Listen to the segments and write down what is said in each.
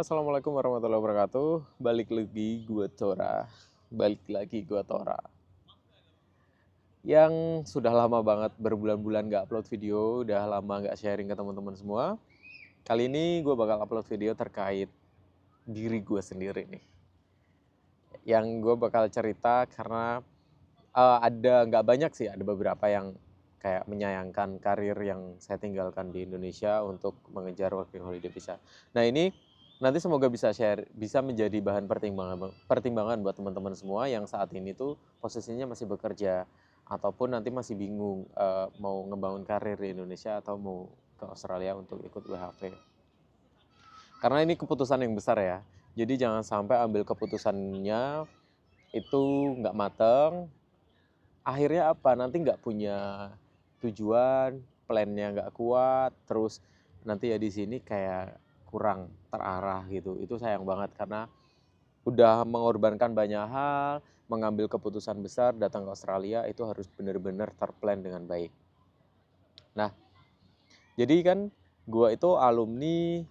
Assalamualaikum warahmatullahi wabarakatuh. Balik lagi gua Tora. Yang sudah lama banget berbulan-bulan gak upload video, udah lama gak sharing ke teman-teman semua. Kali ini gue bakal upload video terkait diri gue sendiri nih. Yang gue bakal cerita karena ada nggak banyak sih, ada beberapa yang kayak menyayangkan karir yang saya tinggalkan di Indonesia untuk mengejar working holiday visa. Nah ini nanti semoga bisa menjadi bahan pertimbangan buat teman-teman semua yang saat ini tuh posisinya masih bekerja ataupun nanti masih bingung mau ngebangun karir di Indonesia atau mau ke Australia untuk ikut WHV. Karena ini keputusan yang besar ya, jadi jangan sampai ambil keputusannya itu nggak mateng. Akhirnya apa? Nanti nggak punya tujuan, plannya nggak kuat, terus nanti ya di sini kayak kurang terarah gitu. Itu sayang banget karena udah mengorbankan banyak hal, mengambil keputusan besar datang ke Australia itu harus benar-benar terplan dengan baik. Nah, jadi kan gua itu alumni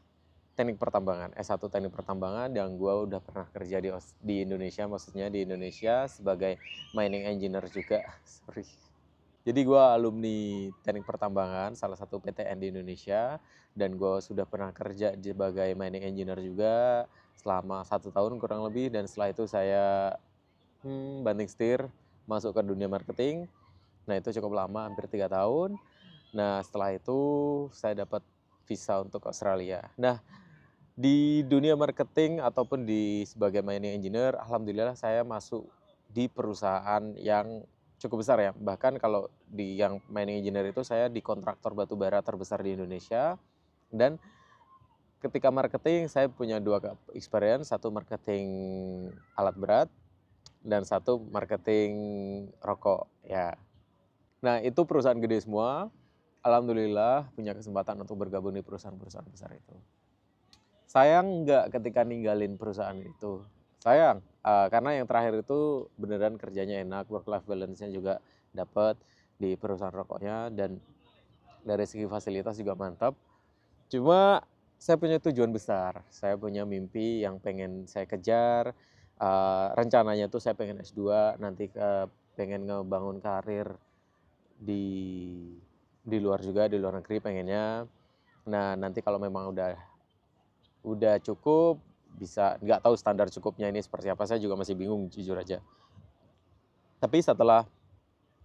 teknik pertambangan, S1 teknik pertambangan, yang gua udah pernah kerja di Indonesia, maksudnya di Indonesia sebagai mining engineer juga. Sorry. Jadi gue alumni teknik pertambangan, salah satu PTN di Indonesia, dan gue sudah pernah kerja sebagai mining engineer juga selama 1 tahun kurang lebih, dan setelah itu saya banting setir masuk ke dunia marketing. Nah itu cukup lama, hampir 3 tahun. Nah setelah itu saya dapat visa untuk Australia. Nah di dunia marketing ataupun sebagai mining engineer, alhamdulillah saya masuk di perusahaan yang cukup besar ya. Bahkan kalau di yang mining engineer itu saya di kontraktor batu bara terbesar di Indonesia. Dan ketika marketing saya punya 2 experience, satu marketing alat berat dan satu marketing rokok ya. Nah itu perusahaan gede semua. Alhamdulillah punya kesempatan untuk bergabung di perusahaan-perusahaan besar itu. Sayang nggak ketika ninggalin perusahaan itu? Sayang, karena yang terakhir itu beneran kerjanya enak, work life balance-nya juga dapat di perusahaan rokoknya, dan dari segi fasilitas juga mantap. Cuma saya punya tujuan besar, saya punya mimpi yang pengen saya kejar. Rencananya tuh saya pengen S2, nanti pengen ngebangun karir di luar juga, di luar negeri pengennya. Nah nanti kalau memang udah cukup, bisa nggak tahu standar cukupnya ini seperti apa, saya juga masih bingung jujur aja. Tapi setelah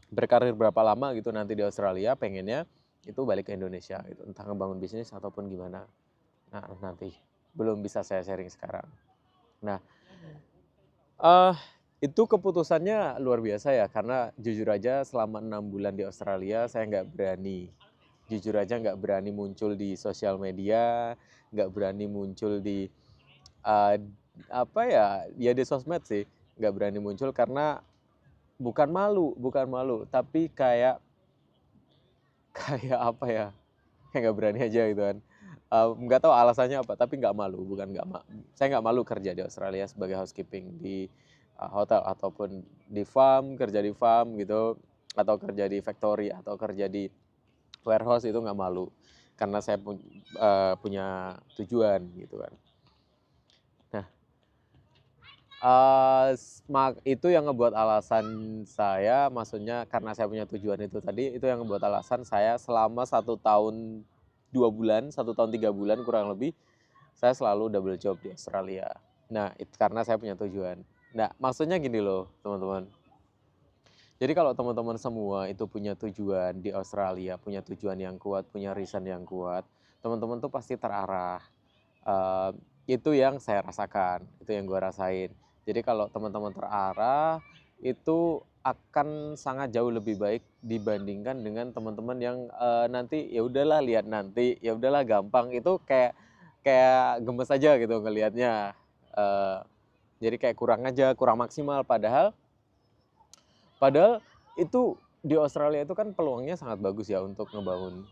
berkarir berapa lama gitu nanti di Australia, pengennya itu balik ke Indonesia gitu, entah ngebangun bisnis ataupun gimana. Nah nanti belum bisa saya sharing sekarang. Nah itu keputusannya luar biasa ya, karena jujur aja selama 6 bulan di Australia saya jujur aja nggak berani muncul di sosial media, nggak berani muncul di uh, apa ya di sosmed sih, nggak berani muncul karena bukan malu, tapi kayak apa ya, kayak nggak berani aja gitu kan. Nggak tahu alasannya apa, tapi nggak malu, bukan nggak saya nggak malu kerja di Australia sebagai housekeeping di hotel ataupun di farm, kerja di farm gitu, atau kerja di factory atau kerja di warehouse, itu nggak malu karena saya punya tujuan gitu kan. Itu yang ngebuat alasan saya, maksudnya karena saya punya tujuan itu tadi, itu yang ngebuat alasan saya selama 1 tahun 2 bulan, 1 tahun 3 bulan kurang lebih, saya selalu double job di Australia. Nah itu karena saya punya tujuan. Nah maksudnya gini loh teman-teman, jadi kalau teman-teman semua itu punya tujuan di Australia, punya tujuan yang kuat, punya reason yang kuat, teman-teman tuh pasti terarah. Itu yang saya rasakan, itu yang gue rasain. Jadi kalau teman-teman terarah, itu akan sangat jauh lebih baik dibandingkan dengan teman-teman yang nanti ya udahlah lihat nanti, ya udahlah gampang, itu kayak gemes aja gitu ngelihatnya. Jadi kayak kurang maksimal, padahal itu di Australia itu kan peluangnya sangat bagus ya untuk ngebangun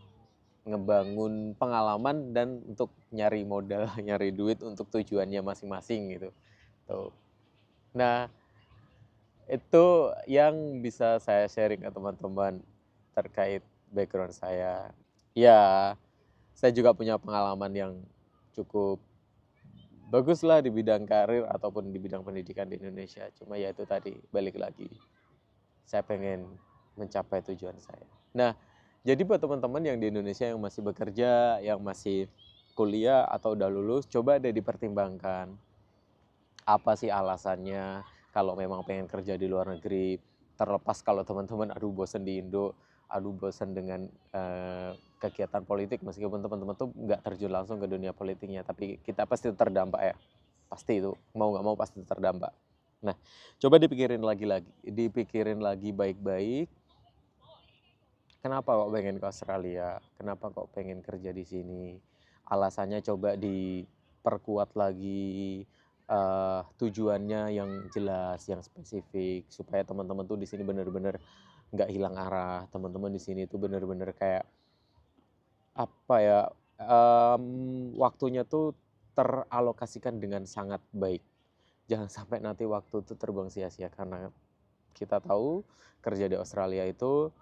pengalaman dan untuk nyari modal, nyari duit untuk tujuannya masing-masing gitu. Tuh. Nah, itu yang bisa saya sharing ke teman-teman terkait background saya. Ya, saya juga punya pengalaman yang cukup baguslah di bidang karir ataupun di bidang pendidikan di Indonesia. Cuma ya itu tadi, balik lagi, saya pengen mencapai tujuan saya. Nah, jadi buat teman-teman yang di Indonesia yang masih bekerja, yang masih kuliah atau udah lulus, coba deh dipertimbangkan. Apa sih alasannya kalau memang pengen kerja di luar negeri? Terlepas kalau teman-teman aduh bosen di Indo, aduh bosen dengan kegiatan politik, meskipun teman-teman tuh nggak terjun langsung ke dunia politiknya, tapi kita pasti terdampak ya. Pasti itu, mau nggak mau pasti terdampak. Nah, coba dipikirin lagi baik-baik. Kenapa kok pengen ke Australia? Kenapa kok pengen kerja di sini? Alasannya coba diperkuat lagi, tujuannya yang jelas, yang spesifik, supaya teman-teman tuh di sini bener-bener nggak hilang arah. Teman-teman di sini tuh bener-bener kayak apa ya? Waktunya tuh teralokasikan dengan sangat baik. Jangan sampai nanti waktu itu terbuang sia-sia, karena kita tahu kerja di Australia itu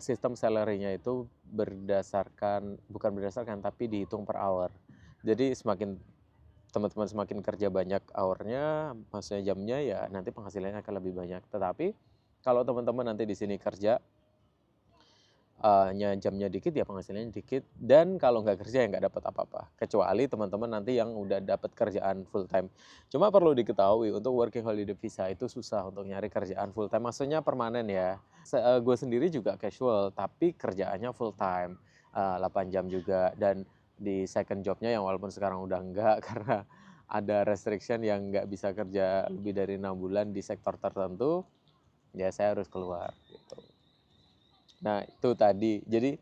sistem salary-nya itu bukan berdasarkan, tapi dihitung per hour. Jadi teman-teman semakin kerja banyak hour-nya, maksudnya jamnya, ya nanti penghasilannya akan lebih banyak. Tetapi kalau teman-teman nanti di sini kerja jamnya dikit, ya penghasilannya dikit, dan kalau nggak kerja ya nggak dapat apa-apa, kecuali teman-teman nanti yang udah dapat kerjaan full time. Cuma perlu diketahui, untuk working holiday visa itu susah untuk nyari kerjaan full time, maksudnya permanen ya. Gue sendiri juga casual, tapi kerjaannya full time, 8 jam juga, dan di second jobnya yang walaupun sekarang udah enggak karena ada restriction yang nggak bisa kerja lebih dari 6 bulan di sektor tertentu, ya saya harus keluar gitu. Nah, itu tadi. Jadi,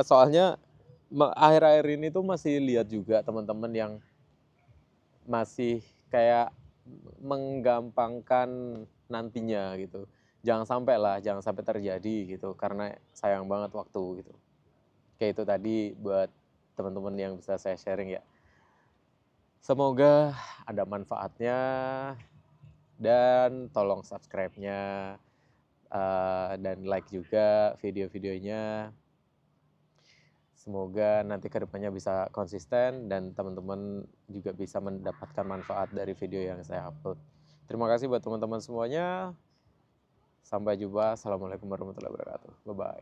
soalnya akhir-akhir ini tuh masih lihat juga teman-teman yang masih kayak menggampangkan nantinya gitu. Jangan sampai terjadi gitu, karena sayang banget waktu gitu. Kayak itu tadi buat teman-teman yang bisa saya sharing ya. Semoga ada manfaatnya, dan tolong subscribe-nya, dan like juga video-videonya. Semoga nanti kedepannya bisa konsisten dan teman-teman juga bisa mendapatkan manfaat dari video yang saya upload. Terima kasih buat teman-teman semuanya. Sampai jumpa. Assalamualaikum warahmatullahi wabarakatuh. Bye-bye.